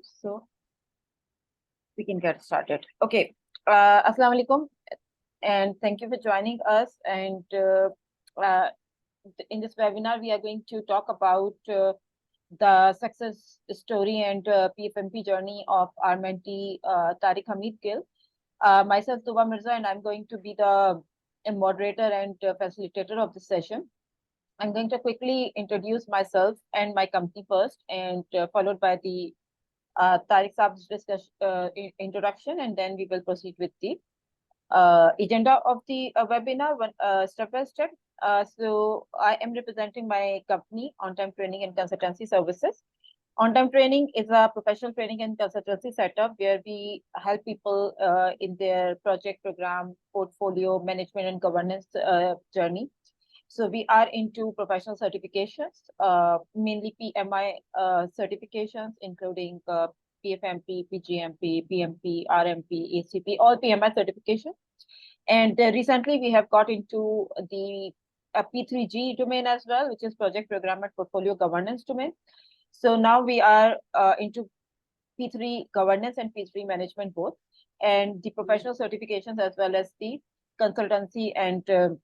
So we can get started. Okay. Assalamu alaikum, and thank you for joining us. And uh, in this webinar, we are going to talk about the success story and PfMP journey of our mentee, Tariq Gill. Myself, Tooba Mirza, and I'm going to be the moderator and facilitator of this session. I'm going to quickly introduce myself and my company first, and followed by the Tariq Saab's introduction, and then we will proceed with the agenda of the webinar step by step. So I am representing my company, Ontime Training and Consultancy Services. Ontime Training is a professional training and consultancy setup where we help people in their project, program, portfolio management and governance journey. So we are into professional certifications, mainly PMI certifications, including PfMP, pgmp, PMP, RMP, ACP, all PMI certifications. And recently we have got into the P3G domain as well, which is project, program, and portfolio governance domain. So now we are into P3 governance and P3 management both, and the professional certifications as well as the consultancy and the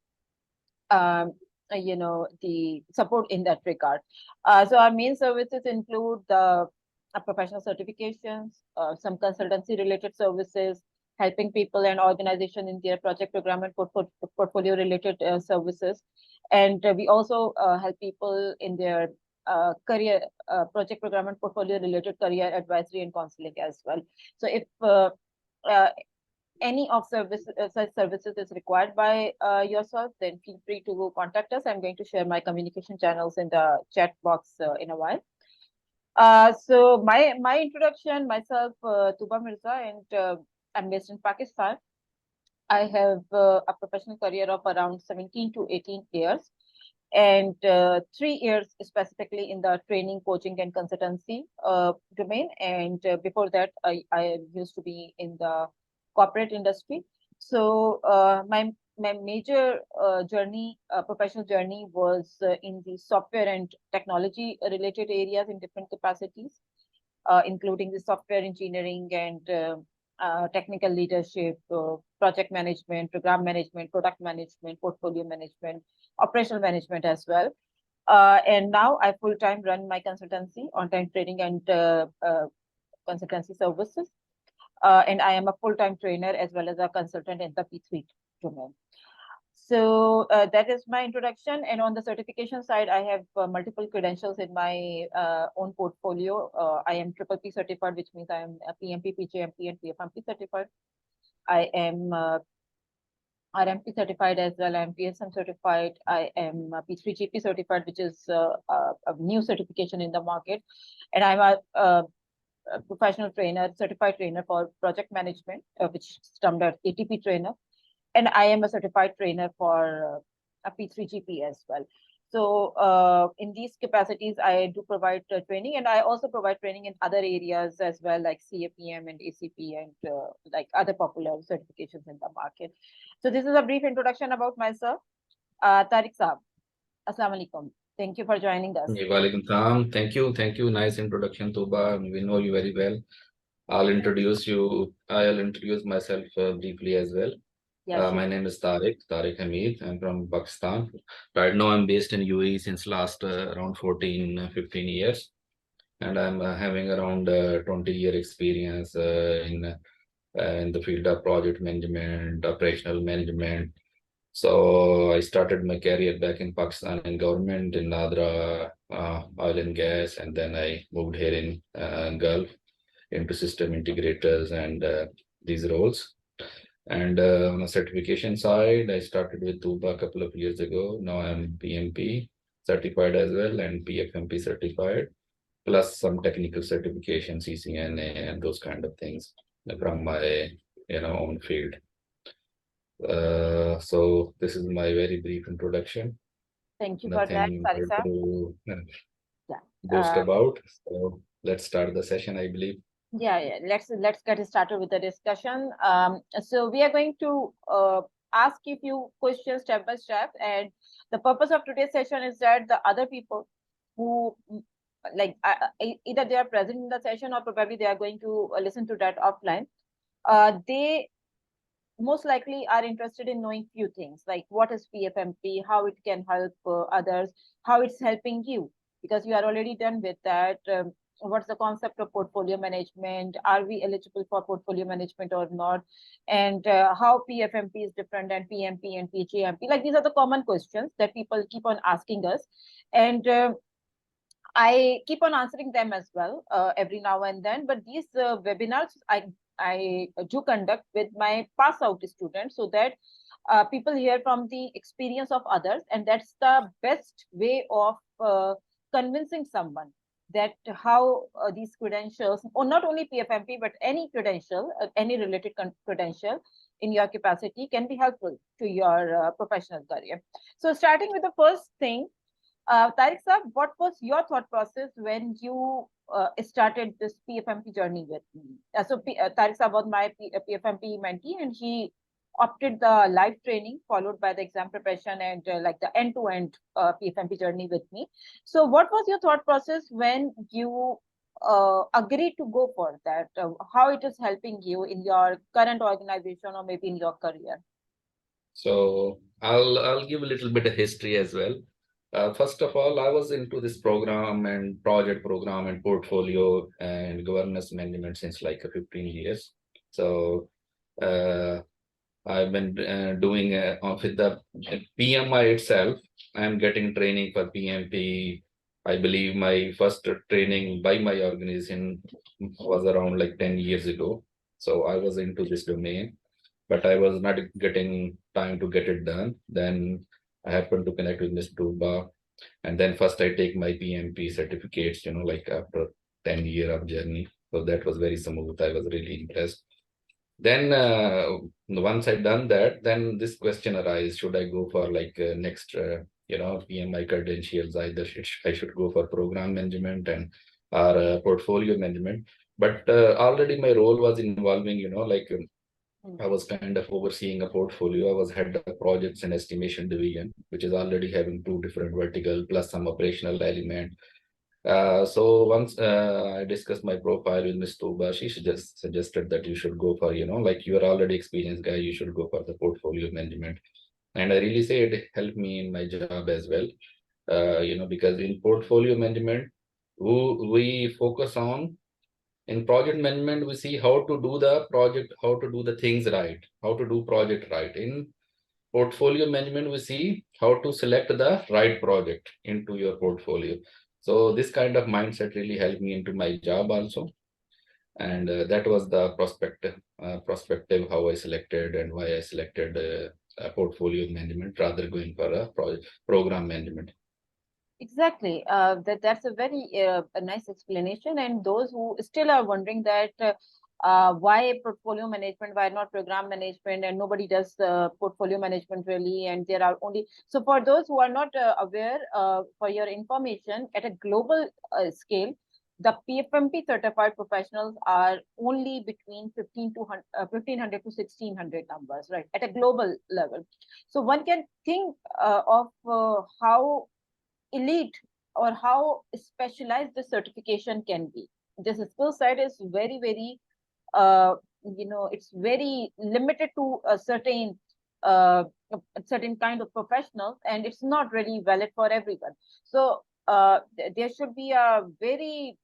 support in that regard. So our main services include the professional certifications, some consultancy related services, helping people and organization in their project, program, and portfolio related services. And we also help people in their career, project, program, and portfolio related career advisory and counseling as well. So if any of such services is required by yourself, then feel free to contact us. I'm going to share my communication channels in the chat box in a while. So my introduction, myself, Tooba Mirza, and I'm based in Pakistan. I have a professional career of around 17 to 18 years, and 3 years specifically in the training, coaching, and consultancy domain. And before that, I used to be in the corporate industry. So my major journey, professional journey, was in the software and technology related areas in different capacities, including the software engineering and technical leadership, project management, program management, product management, portfolio management, operational management as well. And now I full-time run my consultancy, Ontime Training and Consultancy Services. And I am a full-time trainer as well as a consultant in the P3 domain. So that is my introduction. And on the certification side, I have multiple credentials in my own portfolio. I am PPP certified, which means I am a PMP, pgmp, and PfMP certified. I am RMP certified as well. I am PSM certified. I am P3GP certified, which is a new certification in the market. And I'm a professional trainer, certified trainer for project management, which is termed as ATP trainer. And I am a certified trainer for a P3GP as well. So in these capacities, I do provide training, and I also provide training in other areas as well, like CAPM and ACP and like other popular certifications in the market. So this is a brief introduction about myself. Tariq Saab, Assalamu alaikum. Thank you for joining us. Walaikum salam. Thank you. Nice introduction, Tooba. We know you very well. I'll introduce myself briefly as well. Yeah, sure. My name is Tariq Hamid. I'm from Pakistan. Right now, I'm based in UAE since last around 15 years. And I'm having around 20-year experience in the field of project management, operational management. So I started my career back in Pakistan in government in Nadra oil and gas, and then I moved here in Gulf into system integrators and these roles. And on the certification side, I started with Tooba a couple of years ago. Now I'm PMP certified as well and PfMP certified, plus some technical certification, CCNA, and those kind of things from my own field. So this is my very brief introduction. Thank you for that, Tariq. Boast about. So let's start the session, I believe. Yeah. Let's get started with the discussion. So we are going to ask you a few questions step by step, and the purpose of today's session is that the other people who like either they are present in the session or probably they are going to listen to that offline. They most likely are interested in knowing few things like what is PfMP, how it can help others, how it's helping you, because you are already done with that. What's the concept of portfolio management? Are we eligible for portfolio management or not? And how PfMP is different than PMP and pgmp? Like these are the common questions that people keep on asking us. And I keep on answering them as well every now and then. But these webinars I do conduct with my pass out students so that people hear from the experience of others, and that's the best way of convincing someone that how these credentials, or not only PfMP but any credential, any related credential in your capacity can be helpful to your professional career. So starting with the first thing, Tariq sir, what was your thought process when you started this PfMP journey with me? Tariq sir was my PfMP mentee, and he opted the live training followed by the exam preparation and like the end-to-end PfMP journey with me. So what was your thought process when you agreed to go for that? How it is helping you in your current organization or maybe in your career? So I'll give a little bit of history as well. First of all, I was into this program and project program and portfolio and governance management since like 15 years. So I've been doing with the PMI itself. I'm getting training for PMP. I believe my first training by my organization was around like 10 years ago. So I was into this domain, but I was not getting time to get it done. Then I happened to connect with Ms. Tooba, and then first I take my PMP certificates, like after 10 year of journey. So that was very smooth. I was really impressed. Then once I done that, then this question arises: should I go for like next, PMI credentials? Either I should go for program management and or portfolio management. But already my role was involving, I was kind of overseeing a portfolio. I was head of projects and estimation division, which is already having two different vertical plus some operational element. So once I discussed my profile with Ms. Tooba, she just suggested that you should go for, like you're already experienced guy, you should go for the portfolio management. And I really say it helped me in my job as well. Because in portfolio management, we focus on, in project management, we see how to do the project, how to do the things right, how to do project right. In portfolio management, we see how to select the right project into your portfolio. So this kind of mindset really helped me into my job also. And that was the perspective how I selected and why I selected portfolio management rather going for a program management. Exactly. That's a very a nice explanation. And those who still are wondering that why portfolio management, why not program management, and nobody does portfolio management really. And there are only, so for those who are not aware, for your information, at a global scale, the PfMP certified professionals are only between 1500 to 1600 numbers, right? At a global level. So one can think of how elite or how specialized the certification can be. This skill set is very, very, it's very limited to uh, a certain kind of professionals, and it's not really valid for everyone. So there should be a very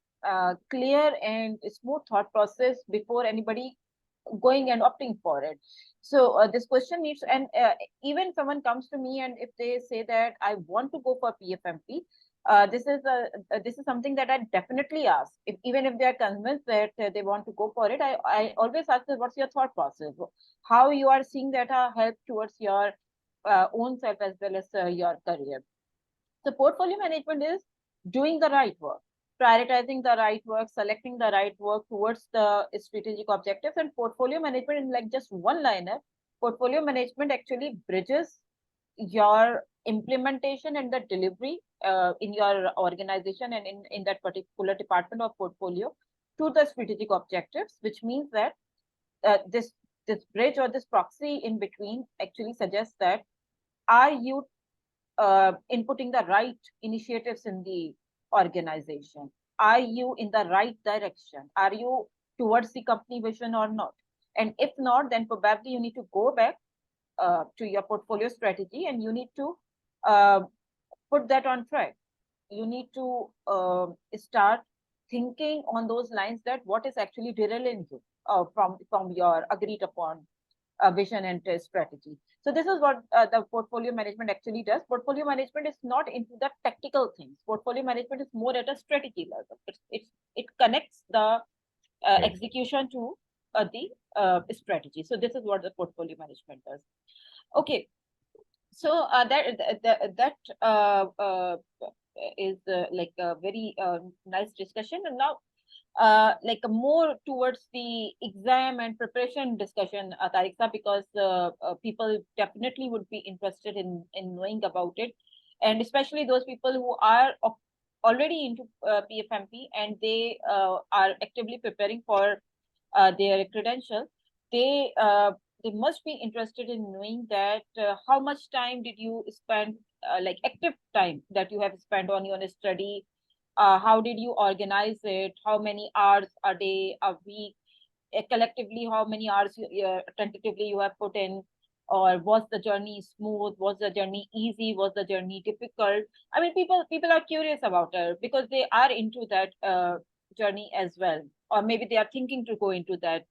clear and smooth thought process before anybody going and opting for it. So this question needs, and even someone comes to me and if they say that I want to go for PfMP, this is something that I definitely ask. Even if they are convinced that they want to go for it, I always ask them, what's your thought process? How you are seeing that help towards your own self as well as your career. So portfolio management is doing the right work, prioritizing the right work, selecting the right work towards the strategic objectives. And portfolio management is like just one liner. Portfolio management actually bridges your implementation and the delivery in your organization and in that particular department of portfolio to the strategic objectives, which means that this bridge or this proxy in between actually suggests that are you inputting the right initiatives in the organization? are you in the right direction? Are you towards the company vision or not? And if not, then probably you need to go back to your portfolio strategy, and you need to uh, put that on track. You need to start thinking on those lines, that what is actually derailing you from your agreed upon vision and strategy. So this is what the portfolio management actually does. Portfolio management is not into the tactical things. Portfolio management is more at a strategy level. It connects the execution to the strategy. So this is what the portfolio management does. Okay, so that is like a very nice discussion. And now like more towards the exam and preparation discussion, Tariq sir, because people definitely would be interested in knowing about it, and especially those people who are already into PfMP, and they are actively preparing for their credentials. They must be interested in knowing that how much time did you spend, like active time that you have spent on your study. How did you organize it? How many hours a day, a week? Collectively, how many hours tentatively you have put in? Or was the journey smooth? Was the journey easy? Was the journey difficult? I mean, people are curious about it because they are into that journey as well, or maybe they are thinking to go into that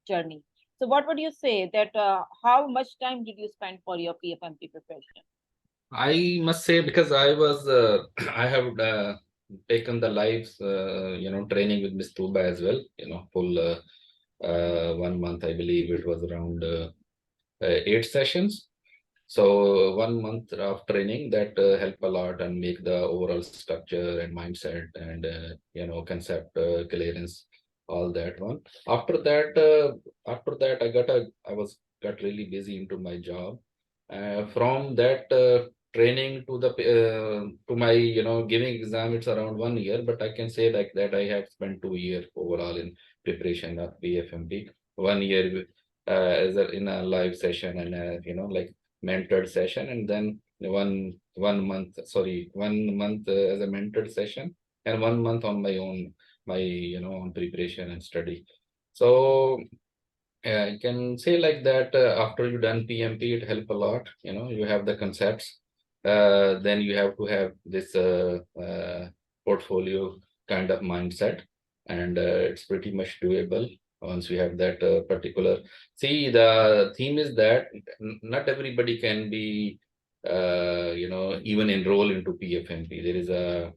journey. So, what would you say that how much time did you spend for your PfMP preparation? I must say, because I was, I have taken the live, training with Miss Tooba as well. Full 1 month, I believe it was around 8 sessions. So 1 month of training that help a lot and make the overall structure and mindset and concept clearance, all that one. After that, I got really busy into my job. From that training to the to my giving exam, it's around 1 year, but I can say like that I have spent 2 years overall in preparation of PfMP. 1 year in a live session and like mentored session, and then 1 month as a mentored session, and 1 month on my own, on preparation and study. So I can say like that after you done PMP, it help a lot. You have the concepts. Then you have to have this portfolio kind of mindset, and it's pretty much doable once you have that particular. See, the theme is that not everybody can be, even enroll into PFMP. There is a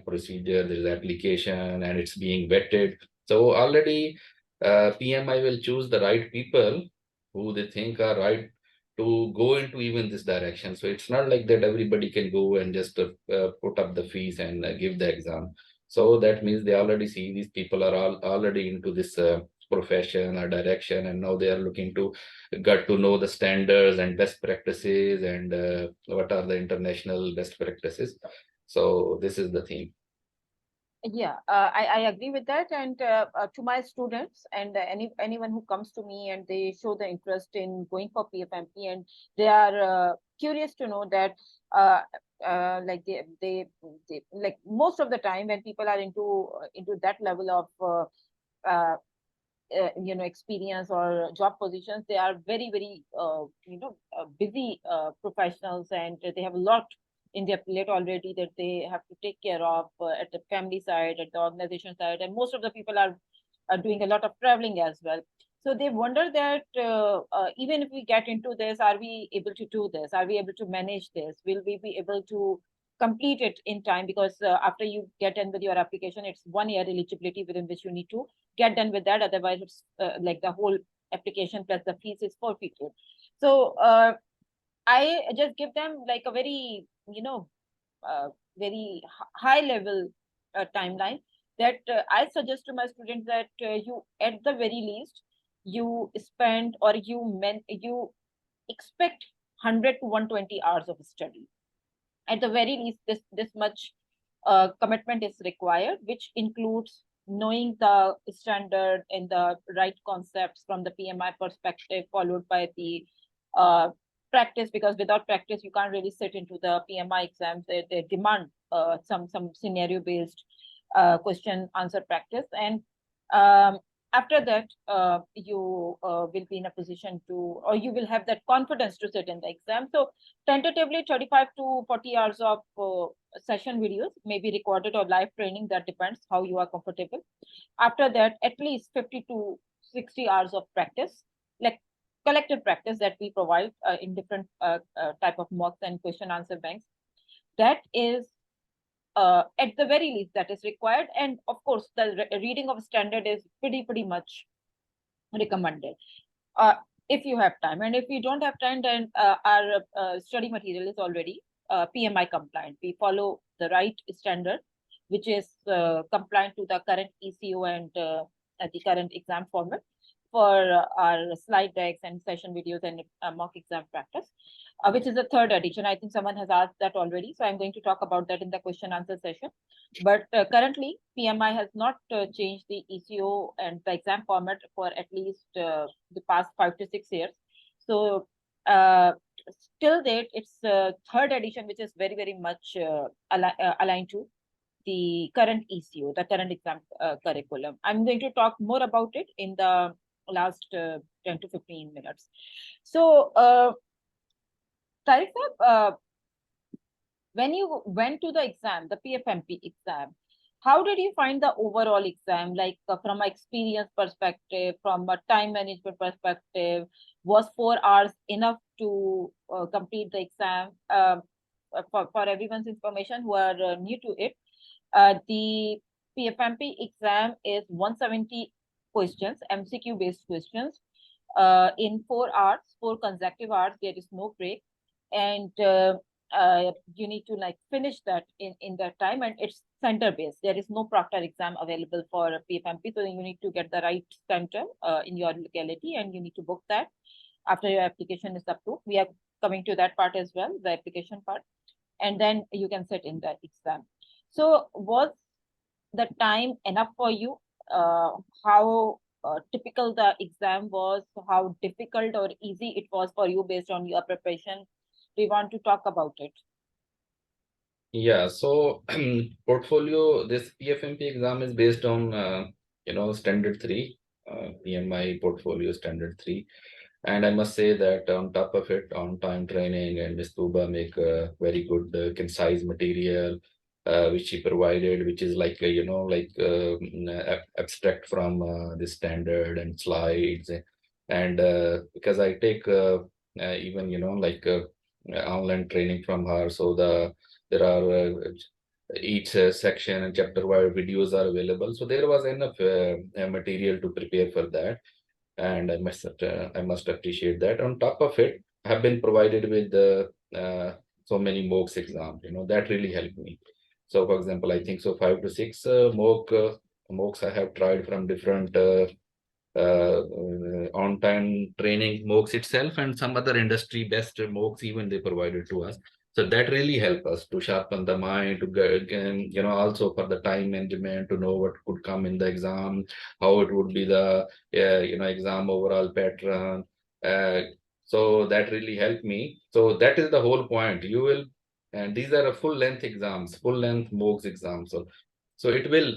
procedure, there is application, and it's being vetted. So already PMI will choose the right people who they think are right to go into even this direction. So it's not like that everybody can go and just put up the fees and give the exam. So that means they already see these people are already into this profession or direction, and now they are looking to get to know the standards and best practices and what are the international best practices. So this is the theme. Yeah, I agree with that. And to my students and anyone who comes to me and they show the interest in going for PfMP, and they are curious to know that like they like most of the time when people are into that level of uh, experience or job positions, they are very busy professionals, and they have a lot in their plate already that they have to take care of at the family side, at the organization side, and most of the people are doing a lot of traveling as well. So they wonder that even if we get into this, are we able to do this? Are we able to manage this? Will we be able to complete it in time? Because after you get in with your application, it's 1 year eligibility within which you need to get done with that. Otherwise, it's like the whole application plus the fees is forfeited. So I just give them like a very, very high level timeline that I suggest to my students that you, at the very least, you spend or you expect 100 to 120 hours of study. At the very least, this much commitment is required, which includes knowing the standard and the right concepts from the PMI perspective, followed by the uh, practice, because without practice, you can't really sit into the PMI exams. They demand some scenario based question answer practice. And after that, you will be in a position to, or you will have that confidence to sit in the exam. So tentatively 35 to 40 hours of session videos may be recorded or live training. That depends how you are comfortable. After that, at least 50 to 60 hours of practice, like collective practice that we provide in different type of mocks and question answer banks. That is at the very least that is required. And of course, the reading of standard is pretty much recommended if you have time. And if you don't have time, then our study material is already PMI compliant. We follow the right standard, which is compliant to the current ECO and the current exam format for our slide decks and session videos and mock exam practice, which is the third edition. I think someone has asked that already, so I'm going to talk about that in the question answer session. But currently, PMI has not changed the ECO and the exam format for at least the past 5 to 6 years. So till date, it's third edition, which is very much aligned to the current ECO, the current exam curriculum. I'm going to talk more about it in the last 10 to 15 minutes. So, Tariq, when you went to the exam, the PfMP exam, how did you find the overall exam? Like from an experience perspective, from a time management perspective, was 4 hours enough to complete the exam? For everyone's information who are new to it, the PfMP exam is 170 questions, MCQ based questions, in 4 hours, 4 consecutive hours. There is no break, and you need to like finish that in that time, and it's center based. There is no proctor exam available for PfMP, so you need to get the right center in your locality, and you need to book that after your application is approved. We are coming to that part as well, the application part, and then you can sit in that exam. So was the time enough for you? How typical the exam was? How difficult or easy it was for you based on your preparation? We want to talk about it. Yeah, so portfolio, this PfMP exam is based on standard 3, PMI portfolio standard 3. And I must say that on top of it, on-time training and Ms. Tooba make a very good concise material which she provided, which is like abstract from the standard and slides. And because I take even online training from her, so there are each section and chapter wide videos are available, so there was enough material to prepare for that, and I must appreciate that. On top of it, I have been provided with so many mocks exams, that really helped me. So for example, I think so 5 to 6 mocks I have tried from different on-time training mocks itself, and some other industry best mocks even they provided to us. So that really helped us to sharpen the mind, to get, also for the time management, to know what could come in the exam, how it would be the exam overall pattern. So that really helped me. So that is the whole point. You will, and these are a full length exams, full length mocks exams. So it will.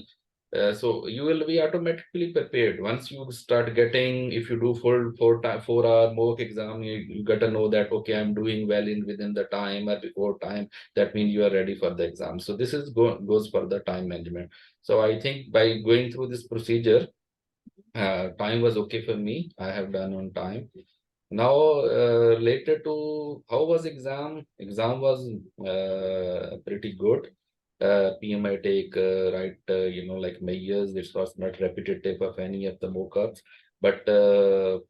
So you will be automatically prepared once you start getting. If you do full 4-hour mock exam, you got to know that okay, I'm doing well within the time or before time. That means you are ready for the exam. So this is goes for the time management. So I think by going through this procedure, time was okay for me. I have done on time. Now related to how was exam? Exam was pretty good. PMI take right, like measures. This was not repetitive of any of the mock-ups, but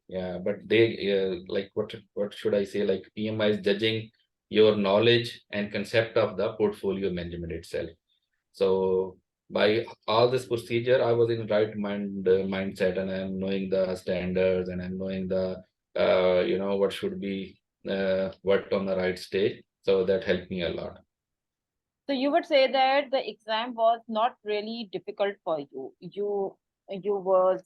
yeah, but they like what should I say? Like PMI is judging your knowledge and concept of the portfolio management itself. So by all this procedure, I was in right mindset, and I'm knowing the standards, and I'm knowing the what should be worked on the right stage. So that helped me a lot. So you would say that the exam was not really difficult for you. You were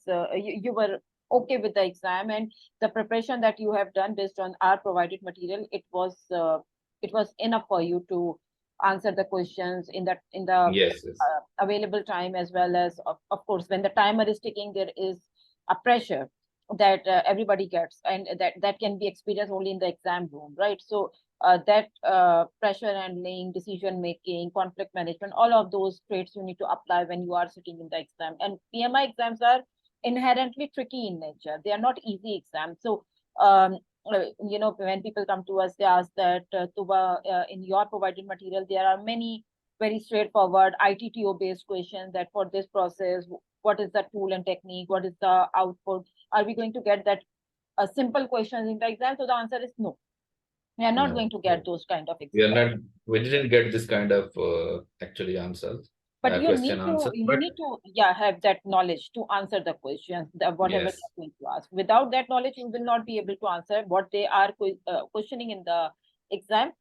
okay with the exam, and the preparation that you have done based on our provided material, it was enough for you to answer the questions in the Yes, yes. available time, as well as of course when the timer is ticking, there is a pressure that everybody gets, and that can be experienced only in the exam room, right? So that pressure handling, decision making, conflict management, all of those traits you need to apply when you are sitting in the exam. And PMI exams are inherently tricky in nature. They are not easy exams. So when people come to us, they ask that Tuba, in your provided material, there are many very straightforward ITTO based questions that for this process, what is the tool and technique? What is the output? Are we going to get that simple questions in the exam? So the answer is no. We are not No, going to no. get those kind of We are exams. not. We didn't get this kind of actually answers, But you question need to answers. you But need to have that knowledge to answer the questions, whatever yes, you're going to ask. Without that knowledge, you will not be able to answer what they are questioning in the exam.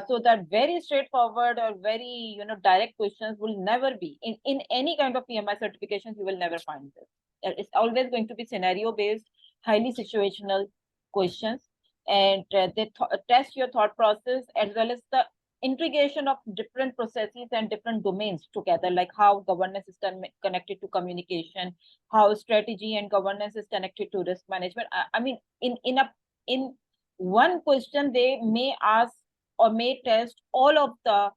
So that very straightforward or very direct questions will never be in any kind of PMI certifications. You will never find this. It's always going to be scenario based, highly situational questions, and they test your thought process as well as the integration of different processes and different domains together, like how governance is connected to communication, how strategy and governance is connected to risk management. I mean, in one question, they may ask or may test all of the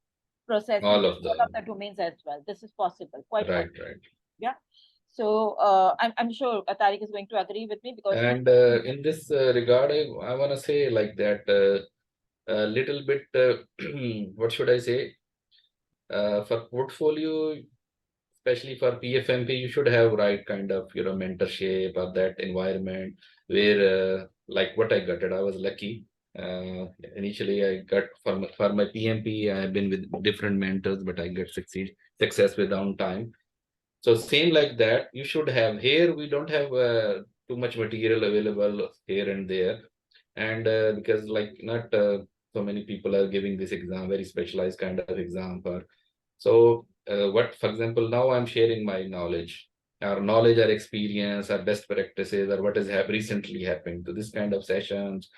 processes, all of all of the the domains as well. This is possible, quite right, possible. right. Yeah. So I'm sure Tariq is going to agree with me because And in this regard, I want to say like that a little bit. What should I say? For portfolio, especially for PfMP, you should have right kind of mentorship or that environment where like what I got it. I was lucky. Initially, I got for my PMP. I've been with different mentors, but I got success with Ontime. So same like that, you should have. Here we don't have too much material available here and there, and because like not so many people are giving this exam, very specialized kind of exam for. So what, for example, now I'm sharing my knowledge, or experience, or best practices, or what has recently happened to this kind of sessions.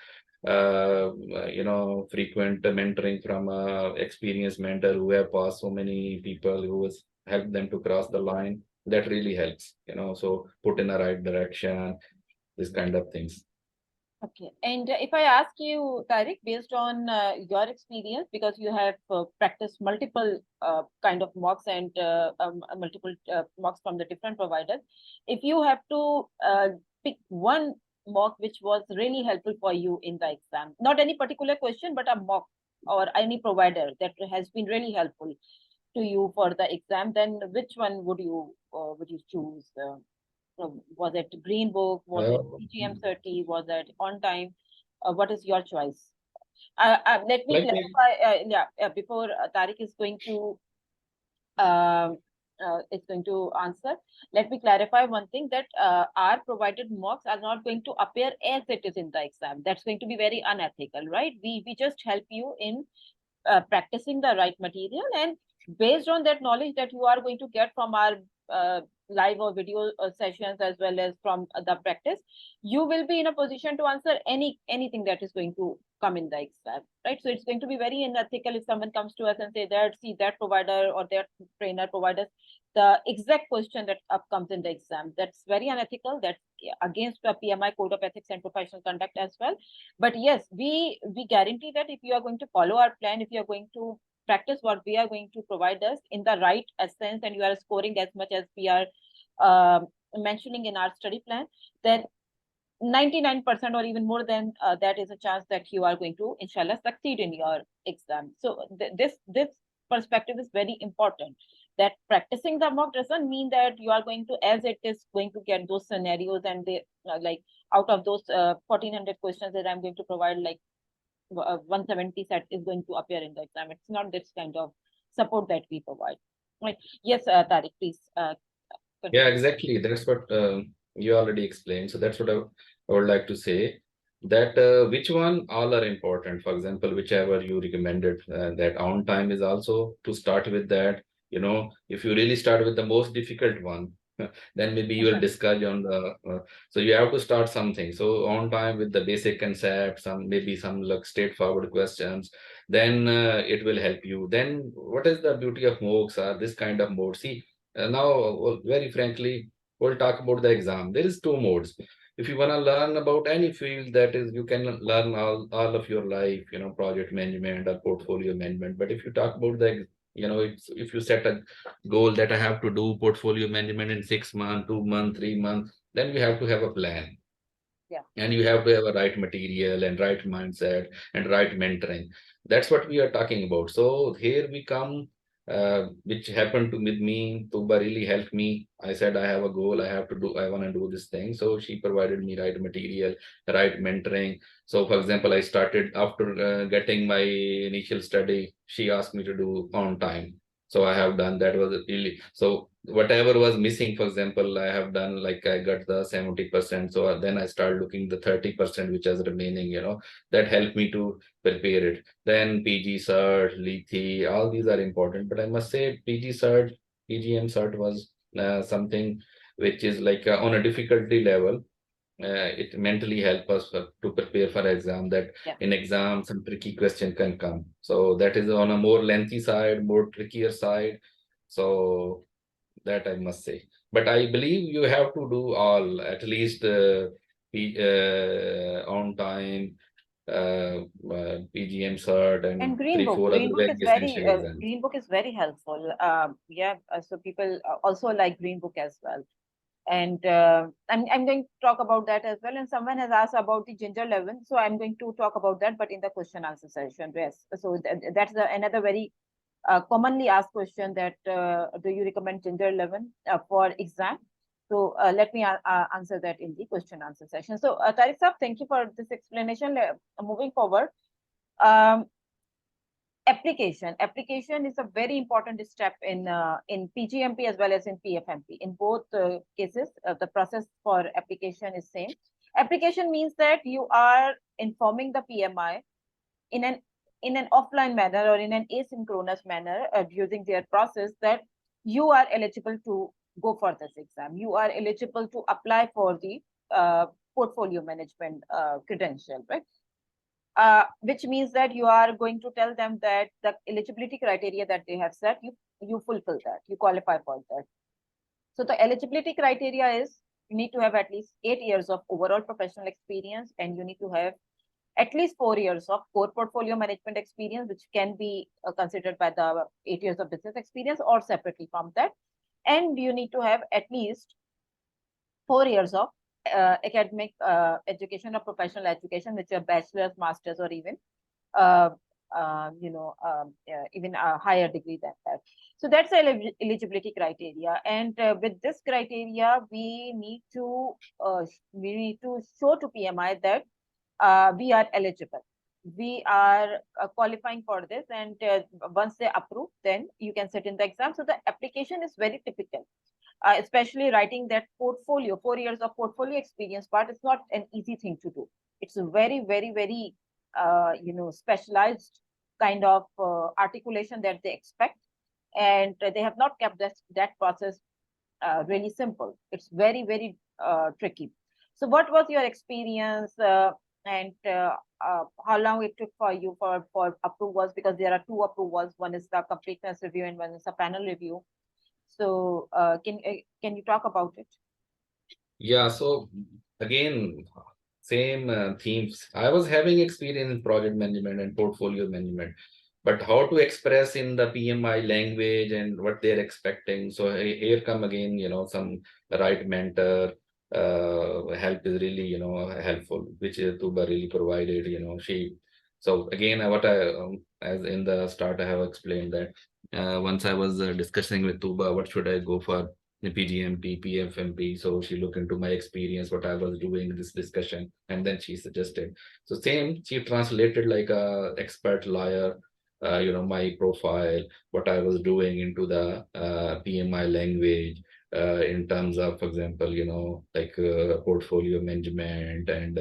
Frequent mentoring from experienced mentor who have passed so many people, who has helped them to cross the line. That really helps, so put in the right direction, this kind of things. okay. And if I ask you, Tariq, based on your experience, because you have practiced multiple kind of mocks and multiple mocks from the different providers, if you have to pick one mock which was really helpful for you in the exam, not any particular question, but a mock or any provider that has been really helpful to you for the exam, then which one would you choose? Was it Green Book? Was it uh, PGM30? Was it Ontime? What is your choice? Let me like me. clarify. Before Tariq um, is going to answer, let me clarify one thing that our provided mocks are not going to appear as it is in the exam. That's going to be very unethical, right? We just help you in practicing the right material, and based on that knowledge that you are going to get from our live or video sessions, as well as from the practice, you will be in a position to answer anything that is going to come in the exam, right? So it's going to be very unethical if someone comes to us and say that, see, that provider or that trainer providers the exact question that up comes in the exam. That's very unethical. That's against the PMI code of ethics and professional conduct as well. But yes, we guarantee that if you are going to follow our plan, if you are going to practice what we are going to provide us in the right essence, and you are scoring as much as we are mentioning in our study plan, then 99% or even more than that is a chance that you are going to inshallah succeed in your exam. So this perspective is very important, that practicing the mock doesn't mean that you are going to, as it is, going to get those scenarios, and they like out of those 1400 questions that I'm going to provide, like 170 set is going to appear in the exam. It's not this kind of support that we provide, right? Yes, Tariq, please Yeah, continue. exactly. That's what you already explained. So that's what I would like to say. That which one all are important. For example, whichever you recommended, that on time is also to start with that. If you really start with the most difficult one, then maybe you will discuss on the so you have to start something. So on time with the basic concept, maybe some like straightforward questions, then it will help you. Then what is the beauty of mocks or this kind of mode? See, now very frankly, we'll talk about the exam. There is two modes. If you want to learn about any field, that is, you can learn all of your life, project management or portfolio management. But if you talk about the, if you set a goal that I have to do portfolio management in 6 months, 2 months, 3 months, then you have to have a plan. Yeah. And you have to have a right material and right mindset and right mentoring. That's what we are talking about. So here we come, which happened with me. Tuba really helped me. I said I have a goal, I want to do this thing. So she provided me right material, right mentoring. So for example, I started after getting my initial study, she asked me to do on time. So I have done that. Was really, so whatever was missing, for example, I have done, like I got the 70%. So then I started looking the 30% which is remaining, that helped me to prepare it. Then PG cert, Lithi, all these are important. But I must say PG cert, PGM cert was something which is like on a difficulty level. It mentally help us to prepare for exam, that in exam some tricky question can come. So that is on a more lengthy side, more trickier side. So that I must say. But I believe you have to do all, at least on time, PGM cert, And and Green three, Book, four other Green Book very is essential very, exams. Green Book is very helpful. So people also like Green Book as well. And I'm going to talk about that as well. And someone has asked about the Ginger 11. So I'm going to talk about that, but in the question answer session. Yes. So that's another very commonly asked question, that do you recommend Ginger 11 for exam? So let me answer that in the question answer session. So Tariq sir, thank you for this explanation. Moving forward, um, application is a very important step in PGMP as well as in PfMP. In both cases, the process for application is same. Application means that you are informing the PMI in an offline manner or in an asynchronous manner using their process, that you are eligible to go for this exam. You are eligible to apply for the portfolio management credential, right? Which means that you are going to tell them that the eligibility criteria that they have set, you fulfill that, you qualify for that. So the eligibility criteria is, you need to have at least 8 years of overall professional experience, and you need to have at least 4 years of core portfolio management experience, which can be considered by the 8 years of business experience or separately from that. And you need to have at least 4 years of academic education or professional education, which are bachelor's, master's, or even uh, even a higher degree than that. So that's the eligibility criteria. And with this criteria, we need to show to PMI that we are eligible. We are qualifying for this, and once they approve, then you can sit in the exam. So the application is very typical. Especially writing that portfolio, 4 years of portfolio experience part, is not an easy thing to do. It's a very, very, very, specialized kind of articulation that they expect. And they have not kept that process really simple. It's very, very tricky. So what was your experience and how long it took for you for approvals? Because there are two approvals. One is the completeness review and one is a panel review. So can you talk about it? Yeah, so again, same themes. I was having experience in project management and portfolio management, but how to express in the PMI language and what they're expecting. So here come again, some right mentor help is really, helpful, which Tuba really provided, she. So again, what as in the start, I have explained that once I was discussing with Tuba, what should I go for? The PGMP, PfMP. So she looked into my experience, what I was doing in this discussion, and then she suggested. So same, she translated like a expert lawyer, my profile, what I was doing into the PMI language, in terms of, for example, like portfolio management and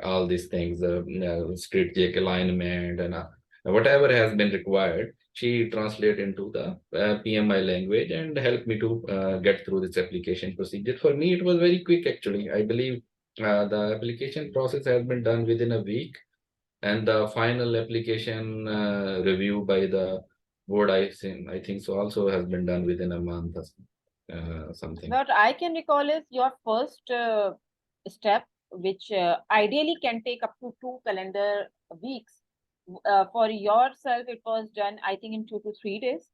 all these things, strategic alignment and whatever has been required. she translate into the PMI language and help me to get through this application procedure. For me, it was very quick actually. I believe the application process has been done within a week, and the final application review by the board, I think so, also has been done within a month or something. What I can recall is your first step, which ideally can take up to 2 calendar weeks. For yourself, it was done, I think, in 2 to 3 days.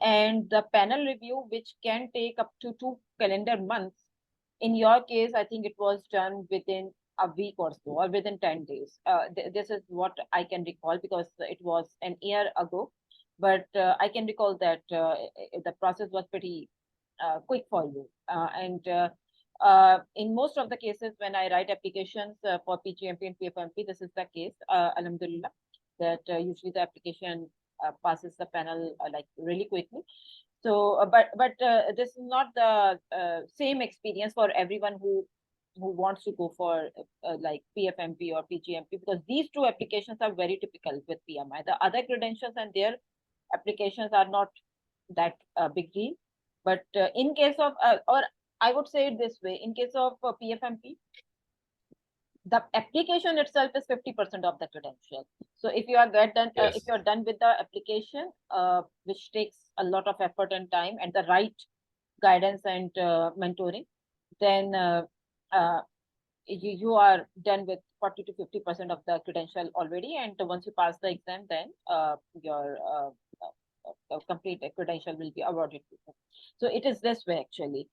And the panel review, which can take up to 2 calendar months. In your case, I think it was done within a week or so, or within 10 days. This is what I can recall because it was an year ago. But I can recall that the process was pretty quick for you. In most of the cases, when I write applications for pgmp and PfMP, this is the case, alhamdulillah, that usually the application passes the panel like really quickly. So, but this is not the same experience for everyone who wants to go for like PfMP or pgmp, because these two applications are very typical with PMI. The other credentials and their applications are not that big deal. But in case of, or I would say it this way, in case of PfMP, the application itself is 50% of the credential. So if you are done, Yes. if you're done with the application, which takes a lot of effort and time and the right guidance and mentoring, then you are done with 40 to 50% of the credential already. And once you pass the exam, then your complete credential will be awarded to you. So it is this way actually.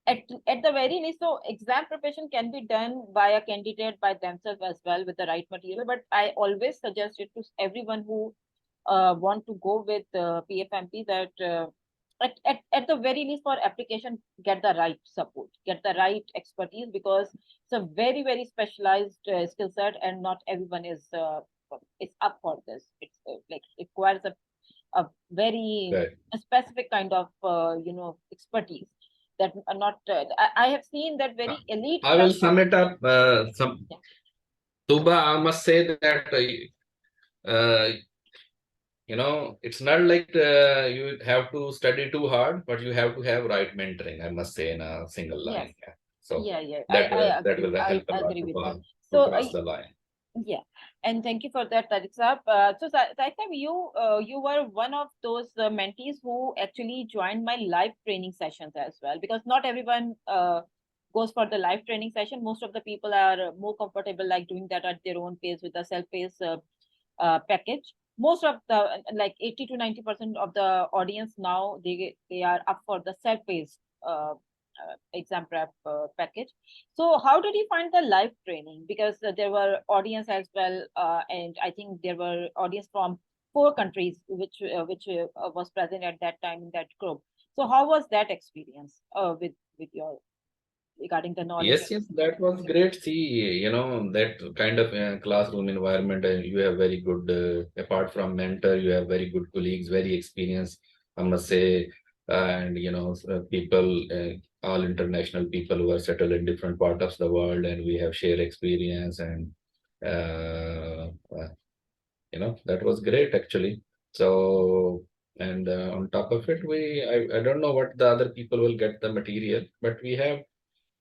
At the very least, so exam preparation can be done by a candidate by themselves as well with the right material. But I always suggest it to everyone who want to go with PfMP that at the very least for application, get the right support, get the right expertise, because it's a very, very specialized skill set and not everyone is up for this. It's like it requires a very specific kind of expertise that are not I have seen that very elite. I will sum it up. Tooba, I must say that it's not like you have to study too hard, but you have to have right mentoring, I must say, in a single line. Yes. So Yeah. that I will help a I lot agree with that. to So cross the line. yeah, and thank you for that, Tariq Saab. So Tariq Saab, you were one of those mentees who actually joined my live training sessions as well, because not everyone goes for the live training session. Most of the people are more comfortable like doing that at their own pace with the self-paced package. Most of the like 80 to 90% of the audience now, they are up for the self-paced exam prep package. So how did you find the live training? Because there were audience as well, and I think there were audience from 4 countries which was present at that time in that group. So how was that experience with your regarding the knowledge? Yes, that was great. See, that kind of classroom environment, you have very good, apart from mentor, you have very good colleagues, very experienced, I must say, and, people, all international people who are settled in different parts of the world, and we have shared experience, and, that was great actually. So, and on top of it, I don't know what the other people will get the material, but we have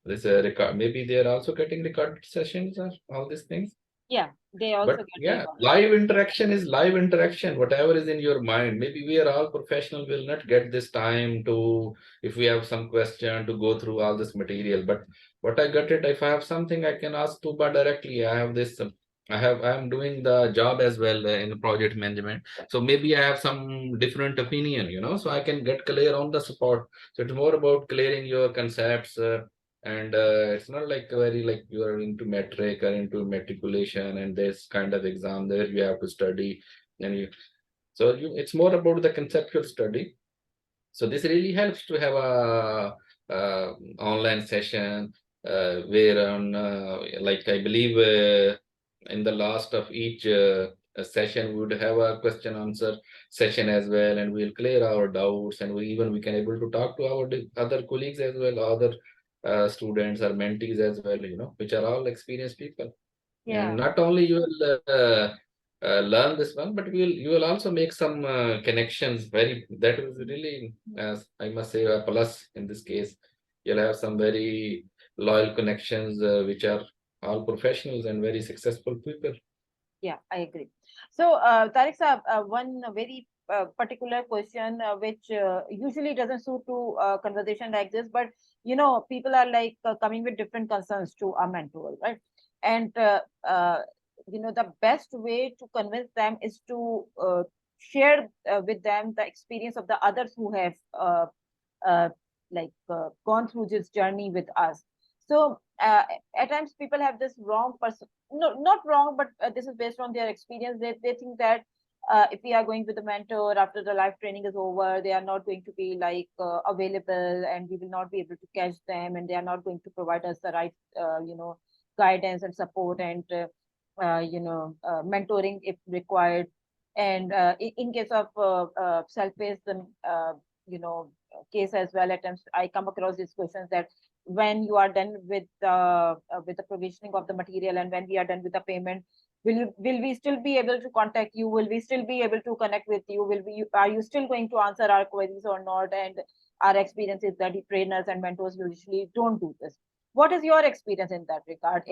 this record. Maybe they are also getting recorded sessions or all these things. Yeah, they also But get yeah, live interaction is live interaction. Whatever is in your mind. Maybe we are all professional. Will not get this time to, if we have some question, to go through all this material. But what I got it, if I have something, I can ask Tuba directly. I have this. I am doing the job as well in project management. So maybe I have some different opinion. So I can get clear on the support. So it's more about clearing your concepts. And it's not like very like you are into metric or into matriculation and this kind of exam there you have to study, and it's more about the conceptual study. So this really helps to have a online session where on like I believe in the last of each session we would have a question answer session as well, and we'll clear our doubts, and we can able to talk to our other colleagues as well, other students or mentees as well, which are all experienced people. Yeah. And not only you will learn this one, but you will also make some connections. That was really, I must say, a plus in this case. You'll have some very loyal connections, which are all professionals and very successful people. Yeah, I agree. So, Tariq sir, one very particular question which usually doesn't suit to conversation like this, but people are like coming with different concerns to a mentor, right? And the best way to convince them is to share with them the experience of the others who have uh, gone through this journey with us. So at times people have this wrong person, no, not wrong, but this is based on their experience. They think that if we are going with a mentor after the live training is over, they are not going to be available, and we will not be able to catch them, and they are not going to provide us the right guidance and support and mentoring if required. And in case of self-paced case as well, at times I come across these questions that when you are done with the provisioning of the material, and when we are done with the payment, will we still be able to contact you? Will we still be able to connect with you? Are you still going to answer our queries or not? And our experience is that the trainers and mentors usually don't do this. What is your experience in that regard?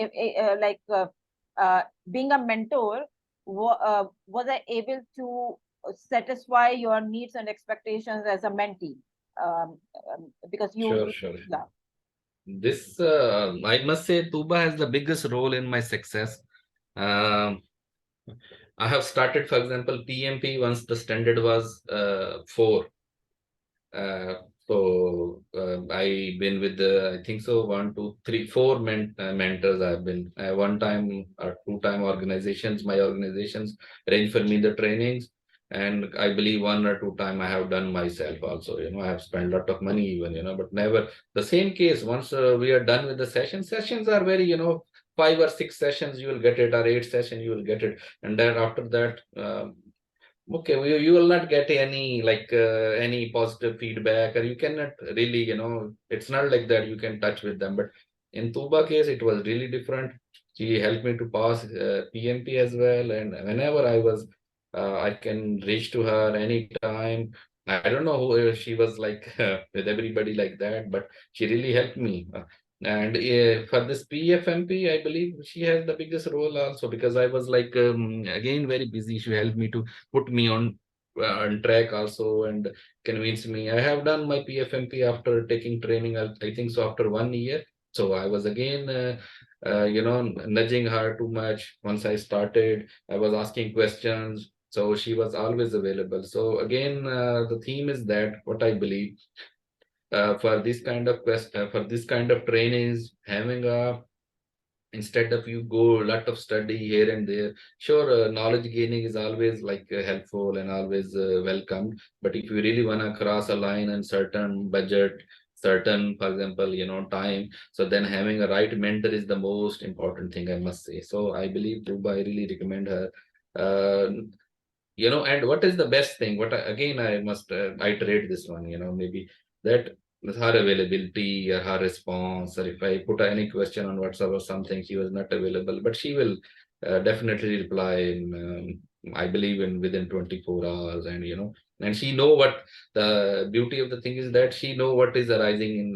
Being a mentor, was I able to satisfy your needs and expectations as a mentee? Because Sure, you sure. yeah. This, I must say, Tuba has the biggest role in my success. Um, I have started, for example, PMP once the standard was 4. Uh, I've been with I think so, 1, 2, 3, 4 mentors. I've been one time or 2 time organizations. My organizations arrange for me the trainings, and I believe 1 or 2 time I have done myself also. I have spent a lot of money even, but never the same case. Once we are done with the sessions, sessions are very, 5 or 6 sessions you will get it, or 8 sessions you will get it, and then after that. Okay, you will not get any positive feedback, or you cannot really, it's not like that you can touch with them. But in Tuba case, it was really different. She helped me to pass PMP as well, and whenever I can reach to her anytime. I don't know who she was like with everybody like that, but she really helped me. And for this PfMP, I believe she has the biggest role also, because I was like again very busy. She helped me to put me on track also, and convince me. I have done my PfMP after taking training, I think so, after 1 year. So I was again nudging her too much. Once I started, I was asking questions, so she was always available. So again, the theme is that what I believe, for this kind of for this kind of trainings, having a, instead of you go a lot of study here and there. Sure, knowledge gaining is always like helpful and always welcomed, but if you really want to cross a line and certain budget, certain, for example, time, so then having a right mentor is the most important thing, I must say. So I believe Tuba, I really recommend her. uh, and what is the best thing, again I must iterate this one, maybe that her availability or her response, or if I put any question on WhatsApp or something, she was not available, but she will definitely reply in, I believe, in within 24 hours. And and she know what the beauty of the thing is, that she know what is arising in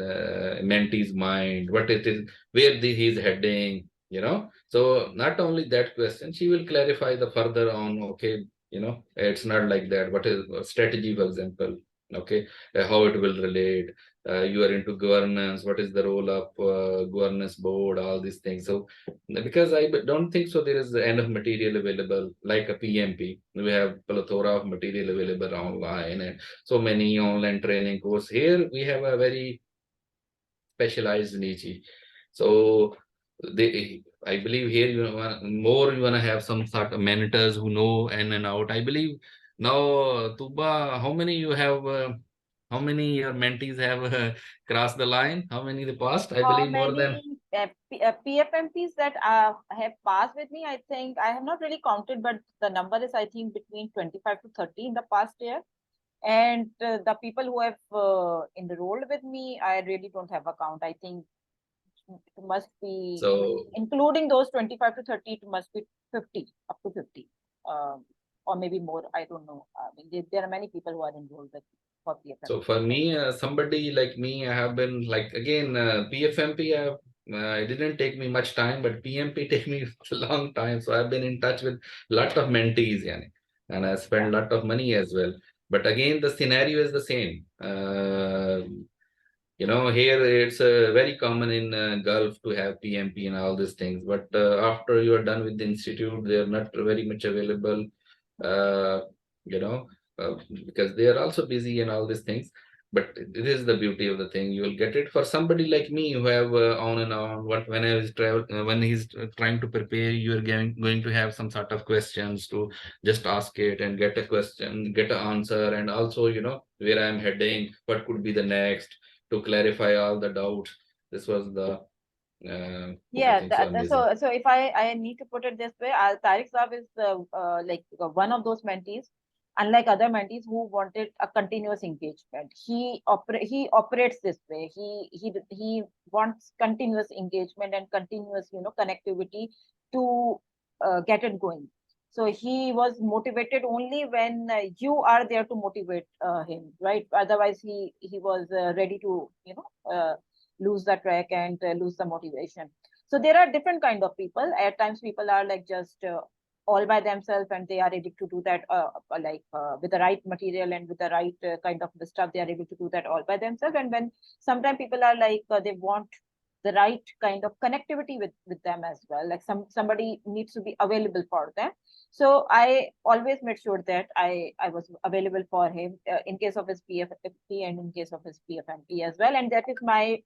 mentee's mind, what it is, where he's heading, so not only that question, she will clarify the further on. Okay, it's not like that. What is strategy, for example? Okay, how it will relate. You are into governance. What is the role of governance board? All these things. So, because I don't think so, there is enough material available like a PMP. We have plethora of material available online, and so many online training course. Here we have a very specialized niche. So I believe here you want to have some sort of mentors who know in and out. I believe now, Tuba, how many you have? How many your mentees have crossed the line? How many they passed? I How believe more many than. PFMPs that have passed with me? I think I have not really counted, but the number is, I think, between 25 to 30 in the past year. And the people who have enrolled with me, I really don't have a count. I think it must be, So including those 25 to 30, it must be 50, up to 50. or maybe more. I don't know. I mean, there are many people who are enrolled with for So PfMP. for me, somebody like me, I have been like again PfMP. It didn't take me much time, but PMP take me a long time. So I've been in touch with lot of mentees, yani, and I spent Yeah. lot of money as well. But again, the scenario is the same. Here it's very common in Gulf to have PMP and all these things. But after you are done with the institute, they are not very much available. Uh, you know, because they are also busy and all these things. But it is the beauty of the thing. You will get it for somebody like me who have on and on. What when I was travel when he's trying to prepare, you are going to have some sort of questions to just ask it and get a question, get an answer, and also where I'm heading, what could be the next to clarify all the doubts. This was the I Yeah, think so amazing. so if I need to put it this way, Tariq Saab is like one of those mentees, unlike other mentees who wanted a continuous engagement. He operates this way. He wants continuous engagement and continuous connectivity to get it going. So he was motivated only when you are there to motivate him, right? Otherwise, he was ready to lose the track and lose the motivation. So there are different kind of people. At times people are like just all by themselves and they are able to do that with the right material and with the right kind of the stuff, they are able to do that all by themselves. And when sometimes people are like they want the right kind of connectivity with them as well, like somebody needs to be available for them. So I always made sure that I was available for him in case of his PfMP and in case of his PfMP as well, and that is my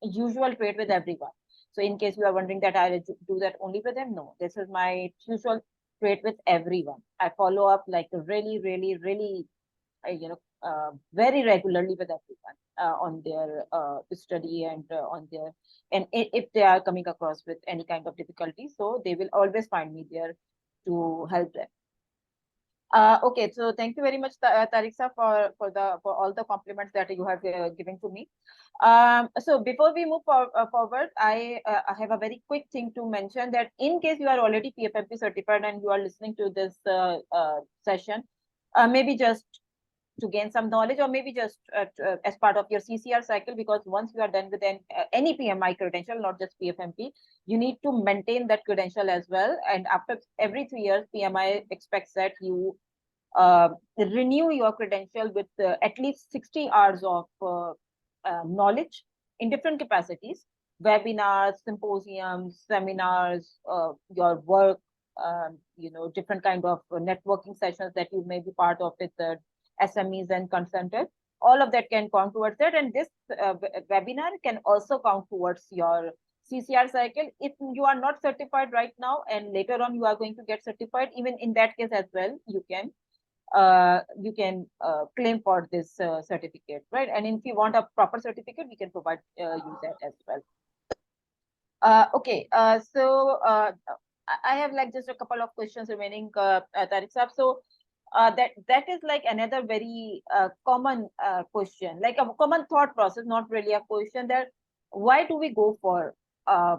usual trait with everyone. So in case you are wondering that I do that only with them, no, this is my usual trait with everyone. I follow up like really, really, really, very regularly with everyone on their study and on their, and if they are coming across with any kind of difficulty, so they will always find me there to help them. Okay, so thank you very much, Tariq sir, for all the compliments that you have given to me. So before we move forward, I have a very quick thing to mention that in case you are already PfMP certified and you are listening to this session, maybe just to gain some knowledge or maybe just as part of your CCR cycle, because once you are done with any PMI credential, not just PfMP, you need to maintain that credential as well. And after every 3 years, PMI expects that you renew your credential with at least 60 hours of knowledge in different capacities, webinars, symposiums, seminars, your work, different kind of networking sessions that you may be part of with the SMEs and consultants. All of that can count towards that. And this webinar can also count towards your CCR cycle. If you are not certified right now and later on you are going to get certified, even in that case as well, you can claim for this certificate, right? And if you want a proper certificate, we can provide you that as well. Okay, so I have like just a couple of questions remaining, Tariq Saab. So that is like another very common question, like a common thought process, not really a question, that why do we go for a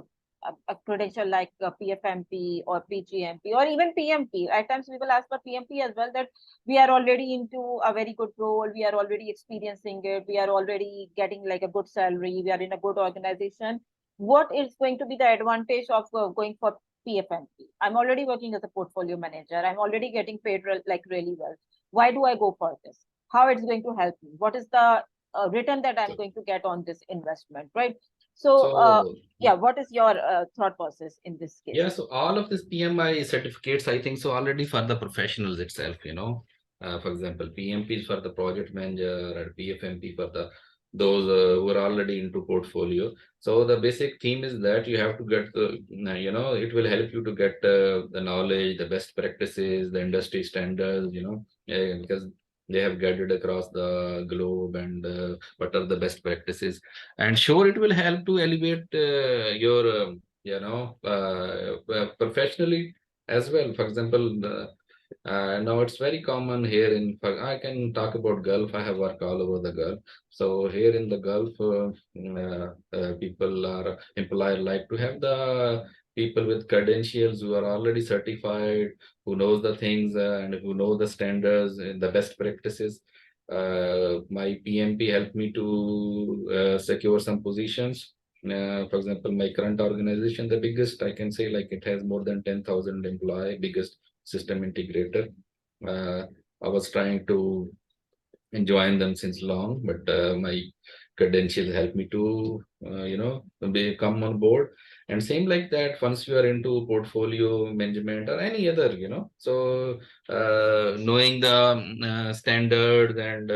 credential like PfMP or pgmp or even PMP? At times people ask for PMP as well, that we are already into a very good role, we are already experiencing it, we are already getting like a good salary, we are in a good organization. What is going to be the advantage of going for PfMP? I'm already working as a portfolio manager. I'm already getting paid like really well. Why do I go for this? How it's going to help me? What is the return that I'm So, going to get on this investment, right? So, so yeah, what is your thought process in this case? yeah, so all of these PMI certificates, I think so already for the professionals itself, for example, PMP is for the project manager or PfMP for the those who are already into portfolio. So the basic theme is that you have to get it will help you to get the knowledge, the best practices, the industry standards, because they have gathered across the globe and what are the best practices. And sure, it will help to elevate your professionally as well. For example, now it's very common here I can talk about Gulf. I have worked all over the Gulf. So here in the Gulf, people are employer like to have the people with credentials who are already certified, who knows the things and who know the standards and the best practices. My PMP helped me to secure some positions. For example, my current organization, the biggest, I can say, like it has more than 10,000 employee, biggest system integrator. I was trying to enjoying them since long, but my credentials help me to come on board. And same like that, once you are into portfolio management or any other, so knowing the standards and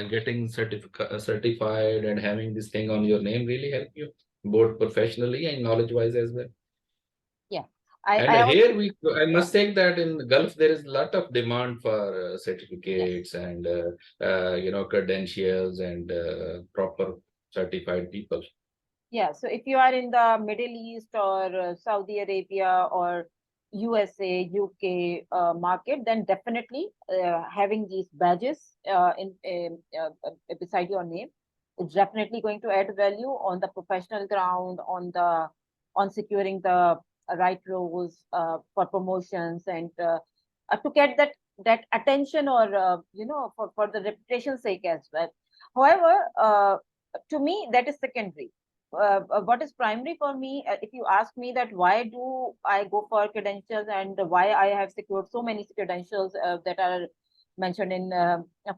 getting certified and having this thing on your name really help you both professionally and knowledge wise as well. Yeah, And I also, here I must say that in the Gulf there is a lot of demand for yes. certificates and credentials and proper certified people. Yeah, so if you are in the Middle East or Saudi Arabia or USA, UK market, then definitely having these badges beside your name is definitely going to add value on the professional ground, on securing the right roles for promotions and to get that attention or for the reputation's sake as well. However, to me that is secondary. What is primary for me, if you ask me that why do I go for credentials and why I have secured so many credentials that are mentioned in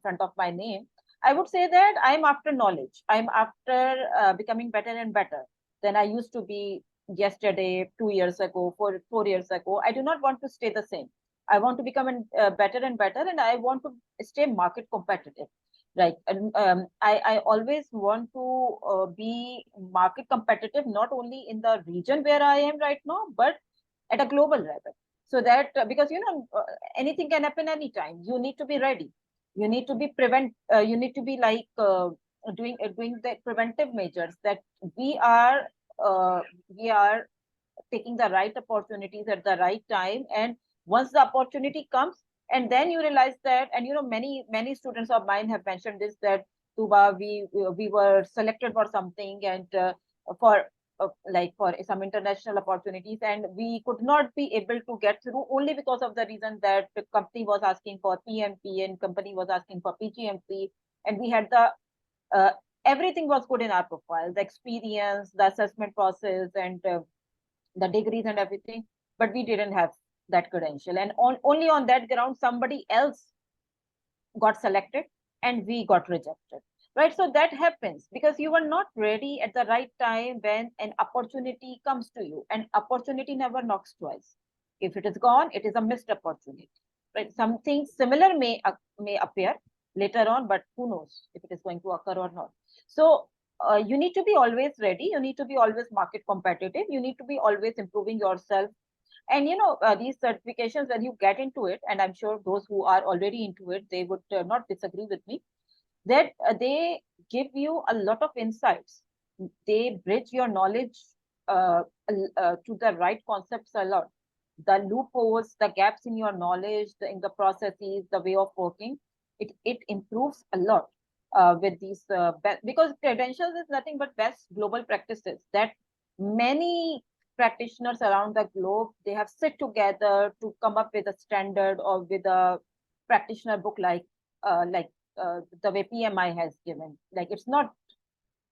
front of my name, I would say that I'm after knowledge. I'm after becoming better and better than I used to be yesterday, 2 years ago, 4 years ago. I do not want to stay the same. I want to become better and better, and I want to stay market competitive. Right. And I always want to be market competitive, not only in the region where I am right now, but at a global level. So that because anything can happen anytime. You need to be ready. You need to be You need to be like doing the preventive measures that we are uh, we are taking the right opportunities at the right time. And once the opportunity comes, and then you realize that, and many students of mine have mentioned this, that Tooba, we were selected for something, and for like for some international opportunities, and we could not be able to get through only because of the reason that the company was asking for PMP and company was asking for pgmp, and we had the uh, everything was good in our profile, the experience, the assessment process, and the degrees and everything, but we didn't have that credential. And only on that ground, somebody else got selected and we got rejected. Right. So that happens because you were not ready at the right time when an opportunity comes to you. And opportunity never knocks twice. If it is gone, it is a missed opportunity. Right. Something similar may appear later on, but who knows if it is going to occur or not. So you need to be always ready. You need to be always market competitive. You need to be always improving yourself. And these certifications, when you get into it, and I'm sure those who are already into it, they would not disagree with me, that they give you a lot of insights. They bridge your knowledge to the right concepts a lot. The loopholes, the gaps in your knowledge, in the processes, the way of working, it improves a lot with these because credentials is nothing but best global practices that many practitioners around the globe, they have sit together to come up with a standard or with a practitioner book the way PMI has given. Like it's not,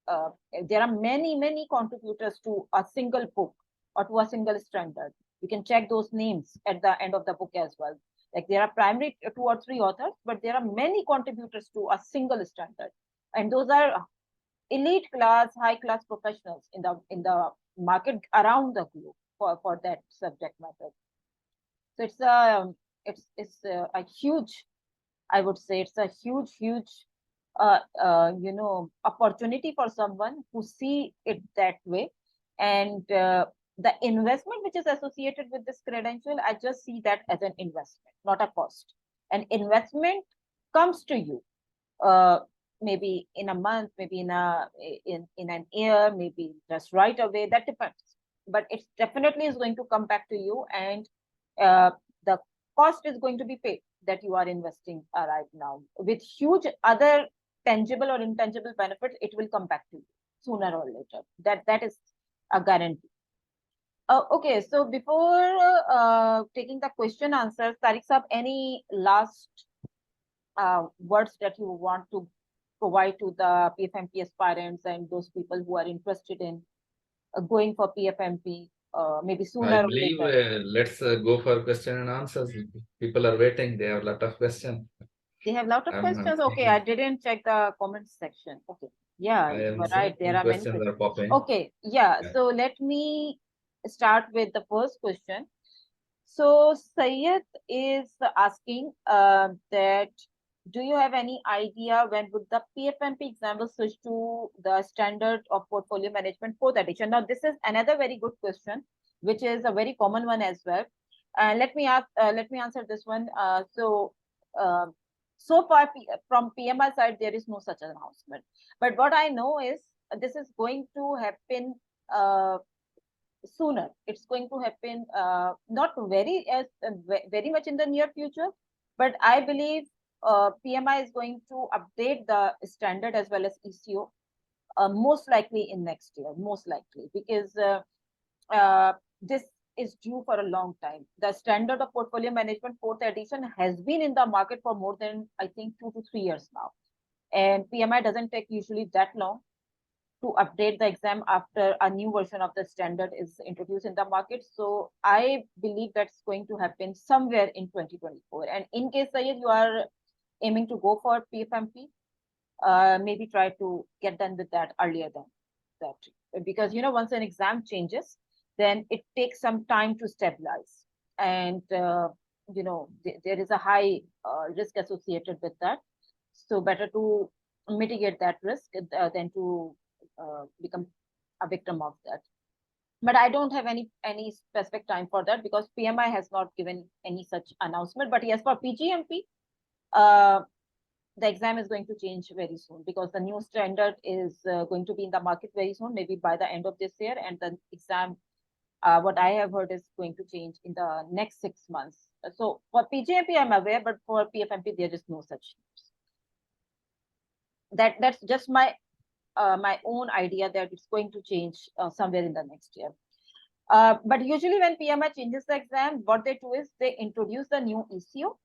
there are many contributors to a single book or to a single standard. You can check those names at the end of the book as well. Like there are primary 2 or 3 authors, but there are many contributors to a single standard. And those are elite class, high class professionals in the market around the globe for that subject matter. So it's a huge, I would say it's a huge opportunity for someone who see it that way. And the investment which is associated with this credential, I just see that as an investment, not a cost. An investment comes to you uh, maybe in a month, maybe in an year, maybe just right away. That depends. But it definitely is going to come back to you, and the cost is going to be paid that you are investing right now with huge other tangible or intangible benefits. It will come back to you sooner or later. That is a guarantee. Okay, so before taking the question answers, Tariq Saab, any last words that you want to provide to the PfMP aspirants and those people who are interested in going for PfMP, maybe I sooner or believe later? let's go for question and answers. People are waiting. They have a lot of questions. They have a lot of I'm questions. Okay, I seeing, didn't check the comments section. Okay, yeah, I you am are right. There seeing are many questions questions. are popping. Okay, yeah. Yeah. So let me start with the first question. So Sayed is asking that do you have any idea when would the PfMP exam will switch to the standard of portfolio management fourth edition? Now this is another very good question, which is a very common one as well. Let me answer this one. Uh, so far from PMI side there is no such announcement. But what I know is this is going to happen sooner. It's going to happen not very much in the near future, but I believe PMI is going to update the standard as well as ECO most likely in next year, most likely because this is due for a long time. The standard of portfolio management fourth edition has been in the market for more than I think 2 to 3 years now, and PMI doesn't take usually that long to update the exam after a new version of the standard is introduced in the market. So I believe that's going to happen somewhere in 2024. And in case Sayed, you are aiming to go for PfMP, maybe try to get done with that earlier than that. Because, once an exam changes, then it takes some time to stabilize. And, there is a high risk associated with that. So better to mitigate that risk than to become a victim of that. But I don't have any specific time for that because PMI has not given any such announcement. But yes, for PGMP, uh, the exam is going to change very soon because the new standard is going to be in the market very soon, maybe by the end of this year. And the exam, what I have heard, is going to change in the next 6 months. So for PGMP, I'm aware, but for PfMP, there is no such news. That's just my own idea that it's going to change somewhere in the next year. But usually when PMI changes the exam, what they do is they introduce the new ECO,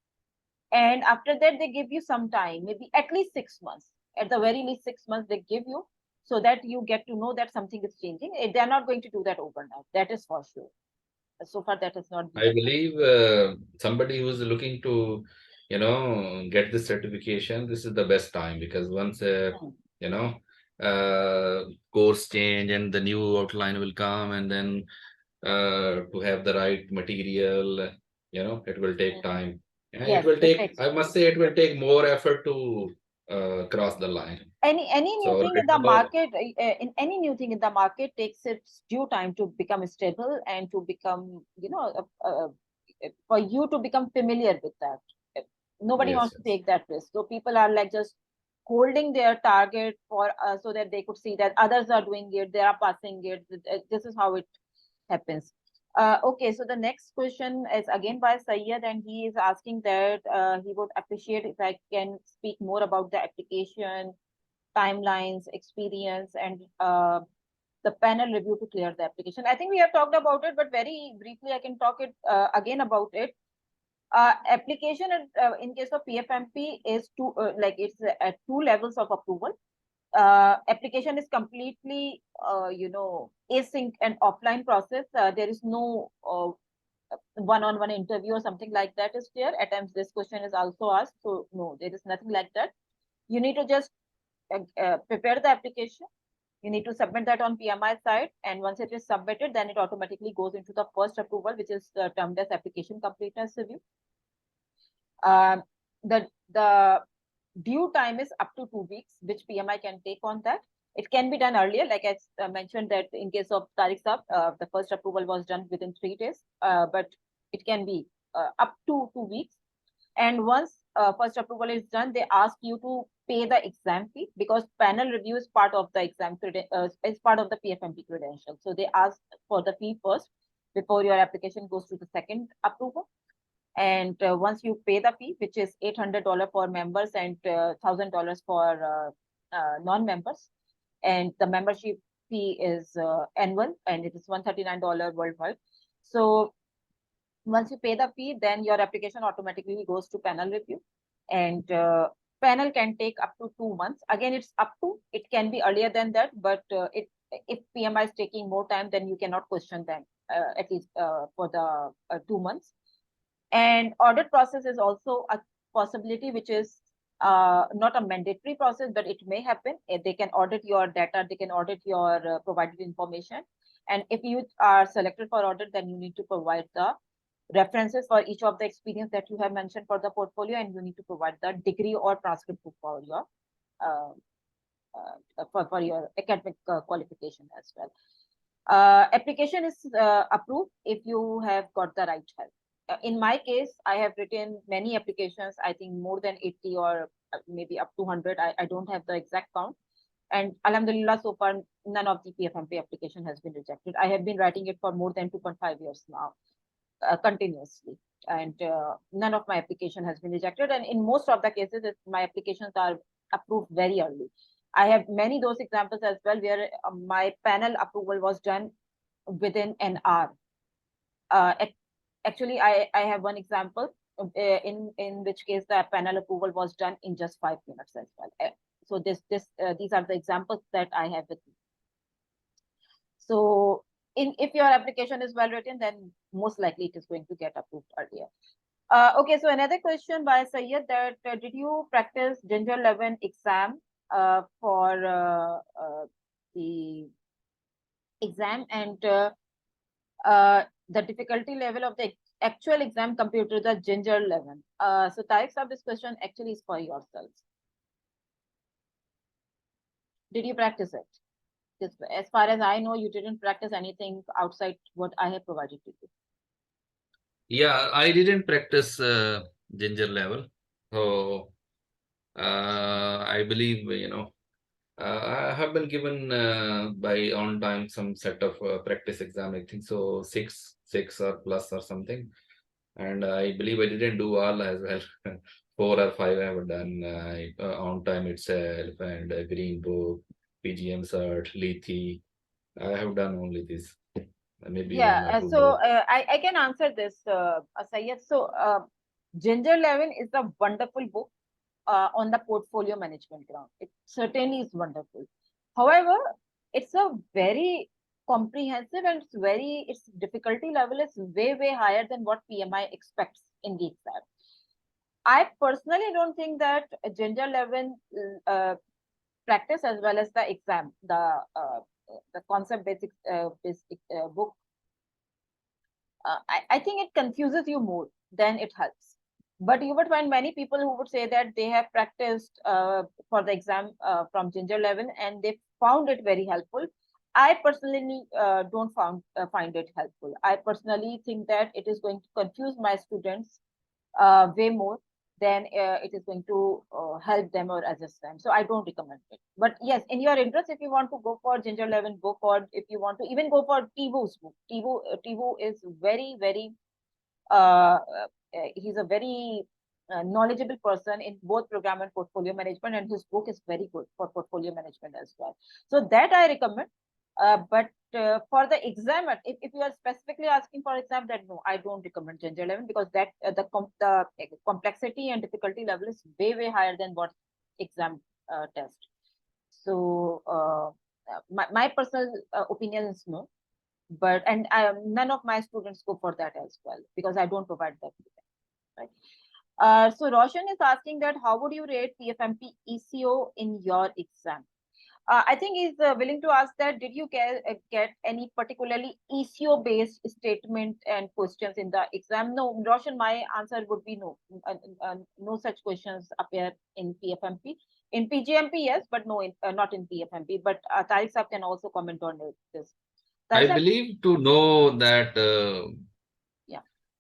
and after that they give you some time, maybe at least 6 months. At the very least 6 months they give you so that you get to know that something is changing. They are not going to do that overnight. That is for sure. So far, that has not been I the believe somebody who's looking to, get this certification, this is the best time because once, case. you know, course change and the new outline will come, and then to have the right material, it will take time. And it Yes, will it take, takes I time. must say, it will take more effort to cross the line. Any new So thing right in the now, market, in any new thing in the market takes its due time to become stable and to become, for you to become familiar with that. Nobody yes, wants to yes. take that risk. So people are like just holding their target for so that they could see that others are doing it, they are passing it. This is how it happens. Okay, so the next question is again by Syed, and he is asking that he would appreciate if I can speak more about the application timelines, experience, and the panel review to clear the application. I think we have talked about it, but very briefly, I can talk it again about it. Application in case of PfMP is it's at two levels of approval. Application is completely, async and offline process. There is no one-on-one interview or something like that is there. At times, this question is also asked. So no, there is nothing like that. You need to just prepare the application. You need to submit that on PMI side, and once it is submitted, then it automatically goes into the first approval, which is termed as application completeness review. The due time is up to 2 weeks, which PMI can take on that. It can be done earlier, like I mentioned that in case of Tariq Saab, the first approval was done within 3 days, but it can be up to 2 weeks. And once first approval is done, they ask you to pay the exam fee because panel review is part of the exam is part of the PfMP credential. So they ask for the fee first before your application goes to the second approval. And once you pay the fee, which is $800 for members and $1,000 for non-members, and the membership fee is annual, and it is $139 worldwide. So once you pay the fee, then your application automatically goes to panel review, and panel can take up to 2 months. Again, it's up to, it can be earlier than that, but if PMI is taking more time, then you cannot question them, at least for the 2 months. And audit process is also a possibility, which is not a mandatory process, but it may happen. They can audit your data, they can audit your provided information. And if you are selected for audit, then you need to provide the references for each of the experience that you have mentioned for the portfolio, and you need to provide the degree or transcript for your uh, for your academic qualification as well. Application is approved if you have got the right help. In my case, I have written many applications, I think more than 80 or maybe up to 100. I don't have the exact count. And Alhamdulillah, so far, none of the PfMP application has been rejected. I have been writing it for more than 2.5 years now, continuously. And none of my application has been rejected. And in most of the cases, my applications are approved very early. I have many those examples as well, where my panel approval was done within an hour. Actually, I have one example in which case the panel approval was done in just 5 minutes as well. So these are the examples that I have with me. So if your application is well written, then most likely it is going to get approved earlier. Okay, so another question by Sayed, that did you practice Ginger 11 exam for the exam, and the difficulty level of the actual exam compared to the Ginger 11? So Tariq Saab, this question actually is for yourselves. Did you practice it? As far as I know, you didn't practice anything outside what I have provided to you. Yeah, I didn't practice Ginger level. So I believe, I have been given by Ontime some set of practice exam. I think so, six or plus or something. And I believe I didn't do all as well. 4 or 5 I have done Ontime itself, and Green Book, PGM cert, Lethi. I have done only this. Maybe 1 or 2 So more. I can answer this, Sayed. So Ginger 11 is a wonderful book on the portfolio management ground. It certainly is wonderful. However, it's a very comprehensive, and its difficulty level is way higher than what PMI expects in the exam. I personally don't think that Ginger 11 practice as well as the exam, the concept basic book, I think it confuses you more than it helps. But you would find many people who would say that they have practiced for the exam from Ginger 11 and they found it very helpful. I personally don't find it helpful. I personally think that it is going to confuse my students way more than it is going to help them or assist them. So I don't recommend it. But yes, in your interest, if you want to go for Ginger 11 book, or if you want to even go for Tivu's book, Tivu is very, he's a very knowledgeable person in both program and portfolio management, and his book is very good for portfolio management as well. So that I recommend. But for the exam, if you are specifically asking for exam, then no, I don't recommend Ginger 11, because that the complexity and difficulty level is way higher than what exam test. So my personal opinion is no. But none of my students go for that as well, because I don't provide that to them, right? So Roshan is asking that how would you rate PfMP ECO in your exam? I think he's willing to ask that, did you get any particularly ECO based statement and questions in the exam? No, Roshan, my answer would be no. No such questions appear in PfMP. In PGMP, yes, but no, not in PfMP. But Tariq Saab can also comment on this. I believe to know that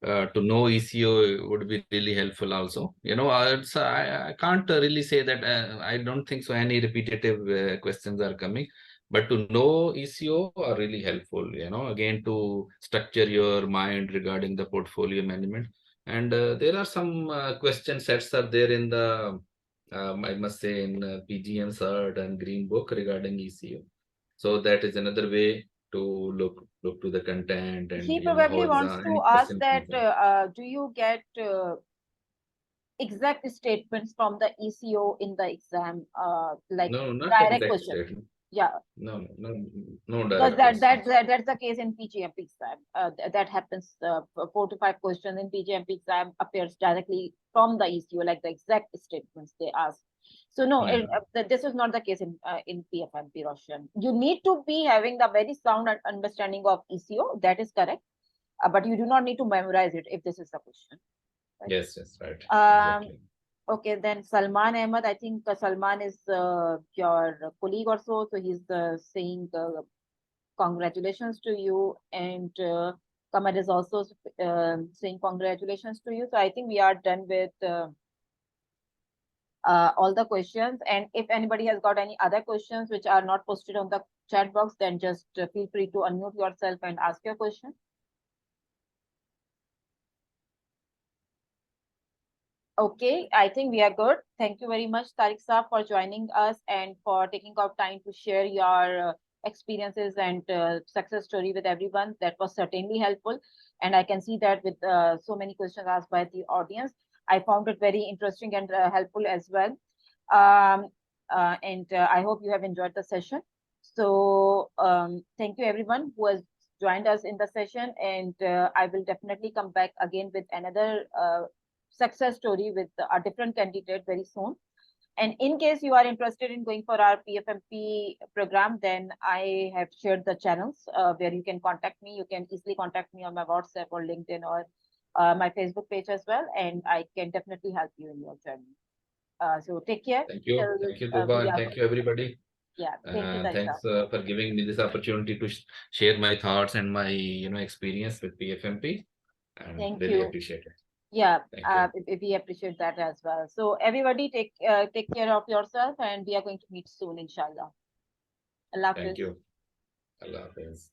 to know ECO would be really helpful also. I can't really say that I don't think so any repetitive questions are coming, but to know ECO are really helpful, again, to structure your mind regarding the portfolio management. And there are some question sets are there in the, I must say, in PGM cert and Green Book regarding ECO. So that is another way to look to the content and He you know how probably wants exam to and ask question that, comes in. do you get exact statements from the ECO in the exam, like No, not direct exact question? statement. Yeah, No because direct questions. that's the case in PGMP exam. That happens. 4 to 5 questions in PGMP exam appears directly from the ECO, like the exact statements they ask. So no, Hmm. this is not the case in PfMP, Roshan. You need to be having the very sound understanding of ECO. That is correct, but you do not need to memorize it if this is the question. Right? Yes, right. Um, Exactly. okay, then Salman Ahmed. I think Salman is your colleague or so. So he's saying congratulations to you, and Kamal is also saying congratulations to you. So I think we are done with all the questions. And if anybody has got any other questions which are not posted on the chat box, then just feel free to unmute yourself and ask your question. Okay, I think we are good. Thank you very much, Tariq Saab, for joining us and for taking out time to share your experiences and success story with everyone. That was certainly helpful. And I can see that with so many questions asked by the audience, I found it very interesting and helpful as well. Um, and I hope you have enjoyed the session. So thank you everyone who has joined us in the session. And I will definitely come back again with another success story with a different candidate very soon. And in case you are interested in going for our PfMP program, then I have shared the channels where you can contact me. You can easily contact me on my WhatsApp or LinkedIn or my Facebook page as well, and I can definitely help you in your journey. So take care. Till Thank you, we Tooba, and are thank going. you, everybody. Yeah, thank you, Tarika. Thanks for giving me this opportunity to share my thoughts and my experience with PfMP, and Thank really you. appreciate it. Yeah, Thank you. we appreciate that as well. So everybody take care of yourself, and we are going to meet soon, inshallah. Allah Thank Hafiz. you. Allah Hafiz.